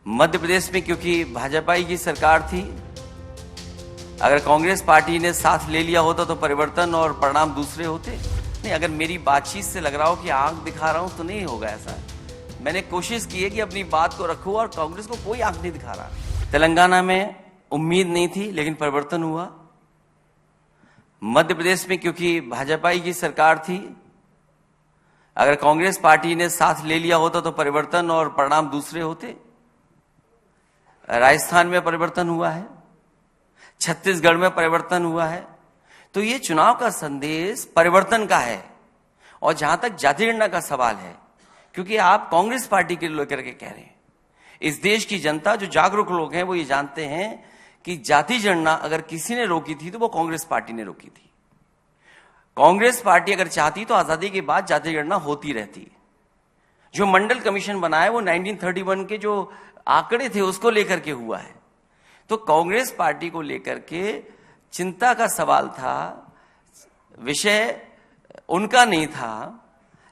मध्य प्रदेश में क्योंकि भाजपा की सरकार थी, अगर कांग्रेस पार्टी ने साथ ले लिया होता तो परिवर्तन और परिणाम दूसरे होते। नहीं, अगर मेरी बातचीत से लग रहा हो कि आंख दिखा रहा हूं तो नहीं होगा ऐसा। मैंने कोशिश की है कि अपनी बात को रखूं और कांग्रेस को कोई आंख नहीं दिखा रहा। तेलंगाना में उम्मीद नहीं थी लेकिन परिवर्तन हुआ। मध्य प्रदेश में क्योंकि भाजपा की सरकार थी, अगर कांग्रेस पार्टी ने साथ ले लिया होता तो परिवर्तन और परिणाम दूसरे होते। राजस्थान में परिवर्तन हुआ है, छत्तीसगढ़ में परिवर्तन हुआ है। तो ये चुनाव का संदेश परिवर्तन का है। और जहां तक जाति गणना का सवाल है, क्योंकि आप कांग्रेस पार्टी के लेकर के कह रहे हैं, इस देश की जनता जो जागरूक लोग हैं वो ये जानते हैं कि जाति गणना अगर किसी ने रोकी थी तो वो कांग्रेस पार्टी ने रोकी थी। कांग्रेस पार्टी अगर चाहती तो आजादी के बाद जाति गणना होती रहती। जो मंडल कमीशन बना है वो 1931 के जो आंकड़े थे उसको लेकर के हुआ है। तो कांग्रेस पार्टी को लेकर के चिंता का सवाल था, विषय उनका नहीं था,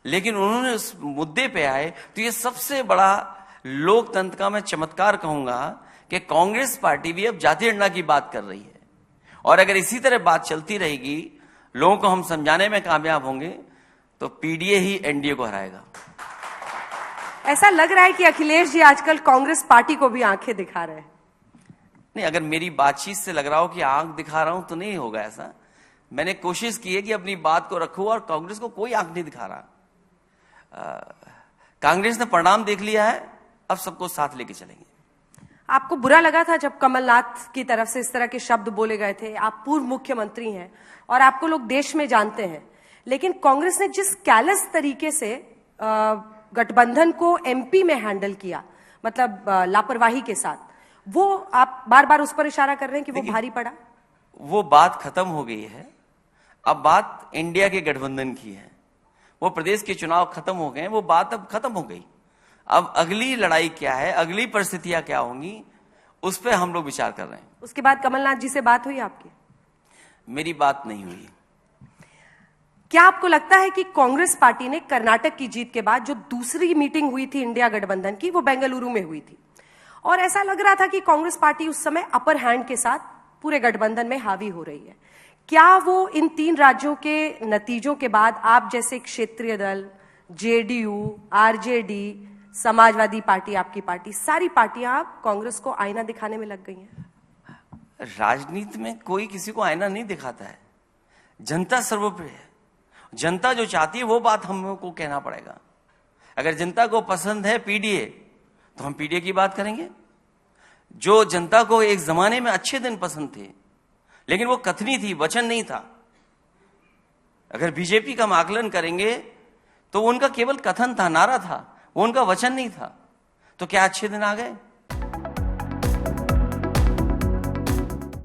लेकिन उन्होंने उस मुद्दे पे आए। तो ये सबसे बड़ा लोकतंत्र का मैं चमत्कार कहूंगा कि कांग्रेस पार्टी भी अब जाति गणना की बात कर रही है। और अगर इसी तरह बात चलती रहेगी, लोगों को हम समझाने में कामयाब होंगे, तो पीडीए ही एनडीए को हराएगा। ऐसा लग रहा है कि अखिलेश जी आजकल कांग्रेस पार्टी को भी आंखें दिखा रहे हैं। नहीं, अगर मेरी बातचीत से लग रहा हो कि आंख दिखा रहा हूं तो नहीं होगा ऐसा। मैंने कोशिश की है कि अपनी बात को रखूं और कांग्रेस को कोई आंख नहीं दिखा रहा। कांग्रेस ने परिणाम देख लिया है, अब सबको साथ लेके चलेंगे। आपको बुरा लगा था जब कमलनाथ की तरफ से इस तरह के शब्द बोले गए थे? आप पूर्व मुख्यमंत्री हैं और आपको लोग देश में जानते हैं, लेकिन कांग्रेस ने जिस कैलस तरीके से गठबंधन को एमपी में हैंडल किया, मतलब लापरवाही के साथ, वो आप बार बार उस पर इशारा कर रहे हैं कि वो भारी पड़ा। वो बात खत्म हो गई है। अब बात इंडिया के गठबंधन की है। वो प्रदेश के चुनाव खत्म हो गए, वो बात अब खत्म हो गई। अब अगली लड़ाई क्या है, अगली परिस्थितियां क्या होंगी, उस पर हम लोग विचार कर रहे हैं। उसके बाद कमलनाथ जी से बात हुई आपकी? मेरी बात नहीं हुई। क्या आपको लगता है कि कांग्रेस पार्टी ने कर्नाटक की जीत के बाद जो दूसरी मीटिंग हुई थी इंडिया गठबंधन की, वो बेंगलुरु में हुई थी, और ऐसा लग रहा था कि कांग्रेस पार्टी उस समय अपर हैंड के साथ पूरे गठबंधन में हावी हो रही है? क्या वो इन 3 राज्यों के नतीजों के बाद आप जैसे क्षेत्रीय दल, जेडीयू, आरजेडी, समाजवादी पार्टी, आपकी पार्टी, सारी पार्टियां कांग्रेस को आईना दिखाने में लग गई हैं? राजनीति में कोई किसी को आईना नहीं दिखाता है। जनता सर्वोपरि है। जनता जो चाहती है वो बात हमको कहना पड़ेगा। अगर जनता को पसंद है पीडीए, तो हम पीडीए की बात करेंगे। जो जनता को एक जमाने में अच्छे दिन पसंद थे, लेकिन वो कथनी थी, वचन नहीं था। अगर बीजेपी का हम आकलन करेंगे तो उनका केवल कथन था, नारा था, वो उनका वचन नहीं था। तो क्या अच्छे दिन आ गए?